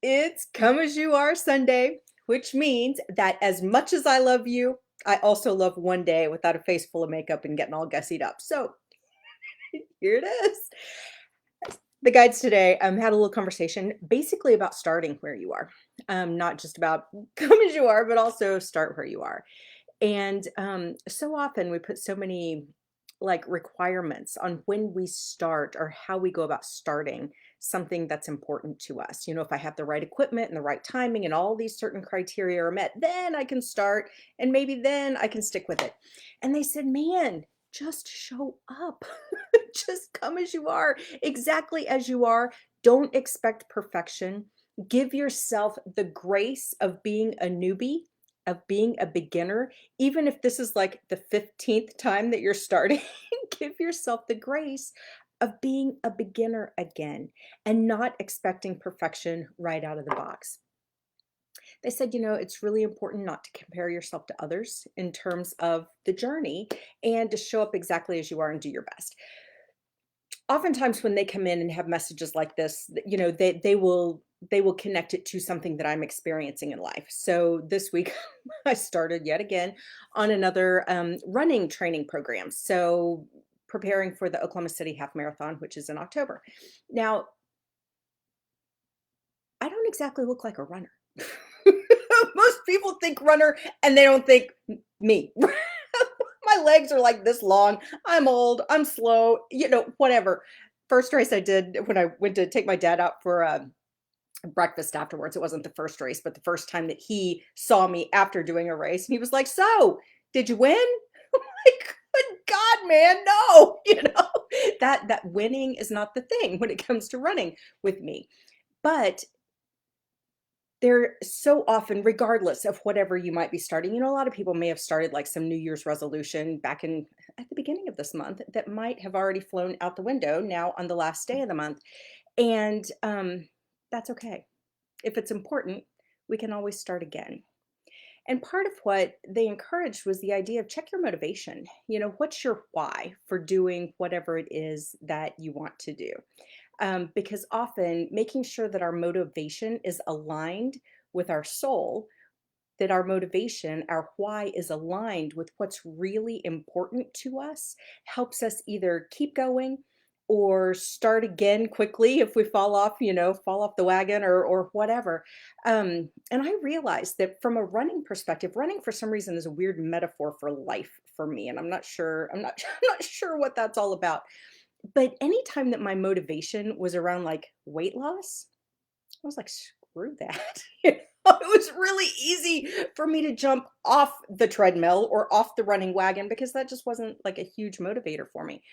It's Come As You Are Sunday, which means that as much as I love you, I also love one day without a face full of makeup and getting all gussied up. So here it is. The guides today had a little conversation basically about starting where you are, not just about come as you are, but also start where you are. And so often we put so many like requirements on when we start or how we go about starting something that's important to us. You know, if I have the right equipment and the right timing and all these certain criteria are met, then I can start and maybe then I can stick with it. And they said, man, just show up. Just come as you are, exactly as you are. Don't expect perfection. Give yourself the grace of being a newbie, of being a beginner, even if this is like the 15th time that you're starting, give yourself the grace of being a beginner again and not expecting perfection right out of the box. They said, it's really important not to compare yourself to others in terms of the journey and to show up exactly as you are and do your best. Oftentimes when they come in and have messages like this, they will connect it to something that I'm experiencing in life. So this week I started yet again on another running training program. So preparing for the Oklahoma City Half Marathon, which is in October. Now, I don't exactly look like a runner. Most people think runner and they don't think me. My legs are like this long. I'm old. I'm slow, whatever. First race I did when I went to take my dad out for breakfast afterwards. It wasn't the first race, but the first time that he saw me after doing a race. And he was like, "So, did you win?" I'm like, "Good God, man, no." That winning is not the thing when it comes to running with me. But they're so often, regardless of whatever you might be starting, a lot of people may have started like some New Year's resolution back in at the beginning of this month that might have already flown out the window now on the last day of the month. And that's okay. If it's important, we can always start again. And part of what they encouraged was the idea of check your motivation. What's your why for doing whatever it is that you want to do? Because often making sure that our motivation is aligned with our soul, that our motivation, our why is aligned with what's really important to us, helps us either keep going or start again quickly if we fall off the wagon or whatever. And I realized that from a running perspective, running for some reason is a weird metaphor for life for me, and I'm not sure. I'm not sure what that's all about. But anytime that my motivation was around, like, weight loss, I was like, "Screw that." It was really easy for me to jump off the treadmill or off the running wagon because that just wasn't, like, a huge motivator for me.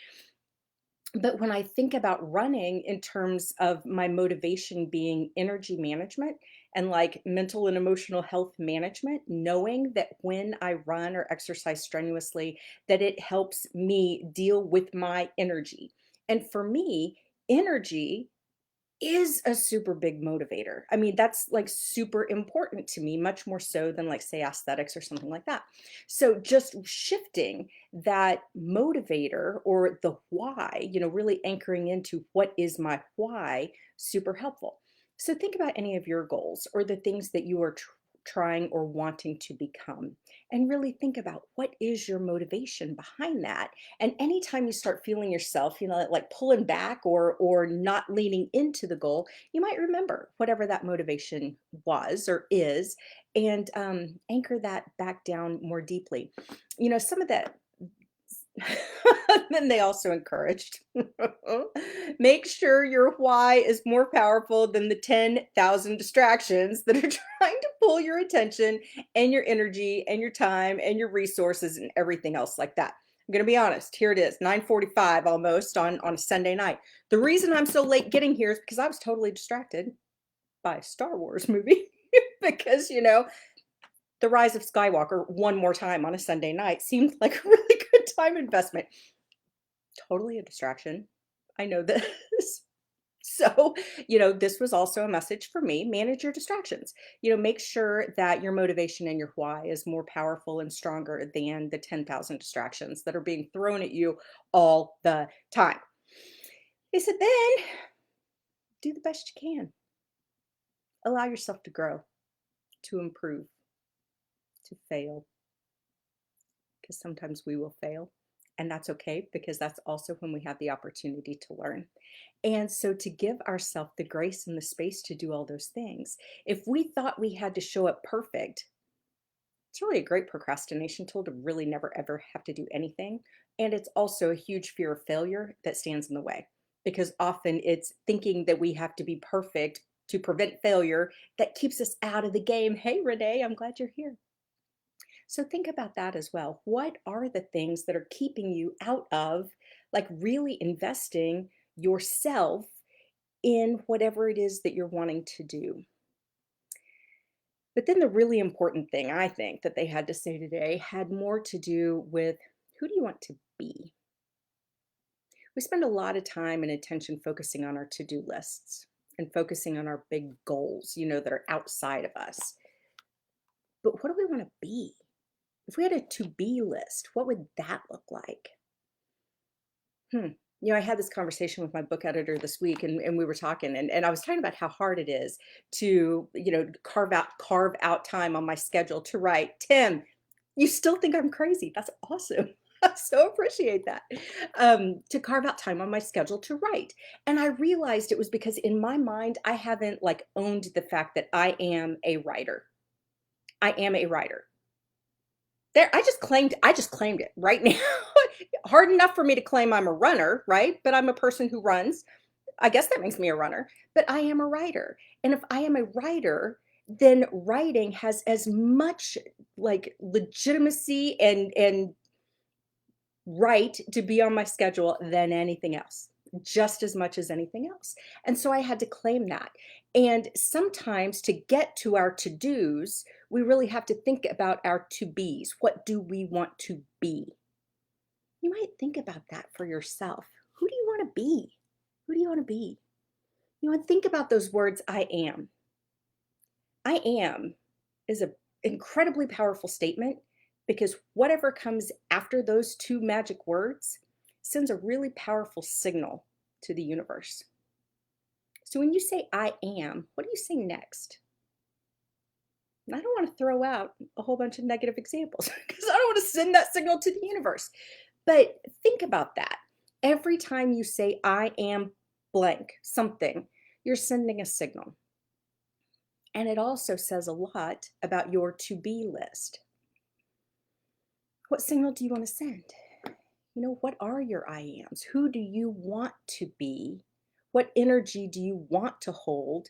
But when I think about running in terms of my motivation being energy management and, like, mental and emotional health management, knowing that when I run or exercise strenuously, that it helps me deal with my energy. And for me, energy is a super big motivator. I mean, that's like super important to me, much more so than like say aesthetics or something like that. So just shifting that motivator or the why, really anchoring into what is my why, super helpful. So think about any of your goals or the things that you are trying or wanting to become and really think about what is your motivation behind that. And anytime you start feeling yourself, like pulling back or not leaning into the goal, you might remember whatever that motivation was or is, and anchor that back down more deeply. Some of that. Then they also encouraged make sure your why is more powerful than the 10,000 distractions that are trying to pull your attention and your energy and your time and your resources and everything else like that. I'm going to be honest. Here it is, 9:45 almost on a Sunday night. The reason I'm so late getting here is because I was totally distracted by a Star Wars movie because, the Rise of Skywalker one more time on a Sunday night seemed like a really good time investment. Totally a distraction. I know this. So, this was also a message for me. Manage your distractions. Make sure that your motivation and your why is more powerful and stronger than the 10,000 distractions that are being thrown at you all the time. They said, then do the best you can. Allow yourself to grow, to improve, to fail, because sometimes we will fail. And that's okay because that's also when we have the opportunity to learn. And so to give ourselves the grace and the space to do all those things, if we thought we had to show up perfect, it's really a great procrastination tool to really never ever have to do anything. And it's also a huge fear of failure that stands in the way because often it's thinking that we have to be perfect to prevent failure that keeps us out of the game. Hey, Renee, I'm glad you're here. So think about that as well. What are the things that are keeping you out of like really investing yourself in whatever it is that you're wanting to do? But then the really important thing I think that they had to say today had more to do with who do you want to be? We spend a lot of time and attention focusing on our to-do lists and focusing on our big goals, that are outside of us. But what do we want to be? If we had a to-be list, what would that look like? Hmm. I had this conversation with my book editor this week and we were talking and I was talking about how hard it is to, carve out time on my schedule to write. Tim, you still think I'm crazy. That's awesome. I so appreciate that. To carve out time on my schedule to write. And I realized it was because in my mind, I haven't like owned the fact that I am a writer. I am a writer. There, I just claimed it right now. Hard enough for me to claim I'm a runner, right? But I'm a person who runs. I guess that makes me a runner, but I am a writer. And if I am a writer, then writing has as much like legitimacy and right to be on my schedule than anything else, just as much as anything else. And so I had to claim that. And sometimes to get to our to dos, we really have to think about our to be's. What do we want to be? You might think about that for yourself. Who do you want to be? Who do you want to be? You want to think about those words, I am. I am is an incredibly powerful statement because whatever comes after those two magic words sends a really powerful signal to the universe. So when you say I am, what do you say next? And I don't want to throw out a whole bunch of negative examples because I don't want to send that signal to the universe. But think about that. Every time you say I am blank, something, you're sending a signal. And it also says a lot about your to be list. What signal do you want to send? What are your I ams? Who do you want to be? What energy do you want to hold?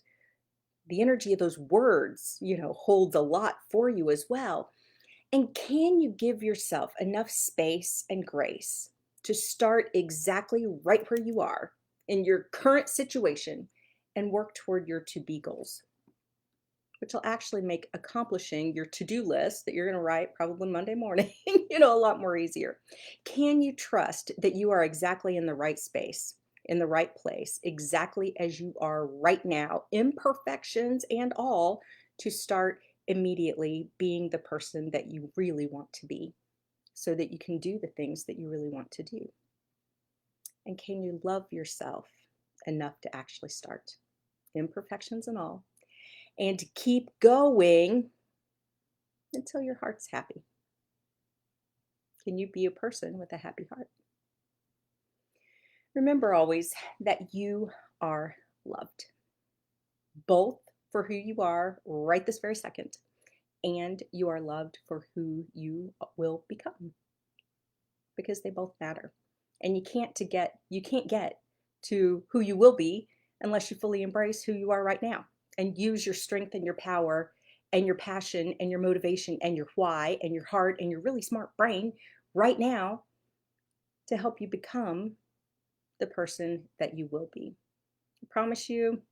The energy of those words, holds a lot for you as well. And can you give yourself enough space and grace to start exactly right where you are in your current situation and work toward your to be goals? Which will actually make accomplishing your to-do list that you're going to write probably Monday morning, a lot more easier. Can you trust that you are exactly in the right space, in the right place, exactly as you are right now, imperfections and all, to start immediately being the person that you really want to be so that you can do the things that you really want to do? And can you love yourself enough to actually start, imperfections and all, and to keep going until your heart's happy? Can you be a person with a happy heart? Remember always that you are loved, both for who you are right this very second, and you are loved for who you will become, because they both matter. And you can't get to who you will be unless you fully embrace who you are right now and use your strength and your power and your passion and your motivation and your why and your heart and your really smart brain right now to help you become the person that you will be. I promise you,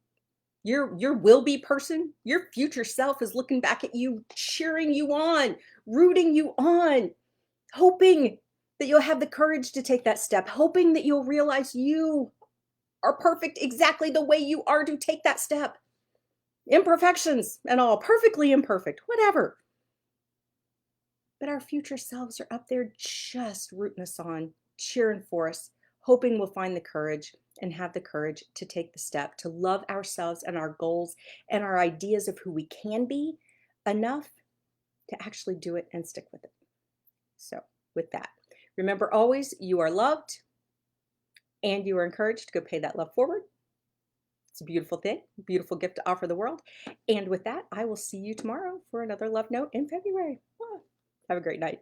your will be person, your future self is looking back at you, cheering you on, rooting you on, hoping that you'll have the courage to take that step, hoping that you'll realize you are perfect exactly the way you are to take that step. Imperfections and all, perfectly imperfect, whatever. But our future selves are up there just rooting us on, cheering for us, hoping we'll find the courage, and have the courage to take the step to love ourselves and our goals and our ideas of who we can be enough to actually do it and stick with it. So, with that, remember always you are loved and you are encouraged to go pay that love forward. It's a beautiful thing, beautiful gift to offer the world. And with that, I will see you tomorrow for another love note in February. Have a great night.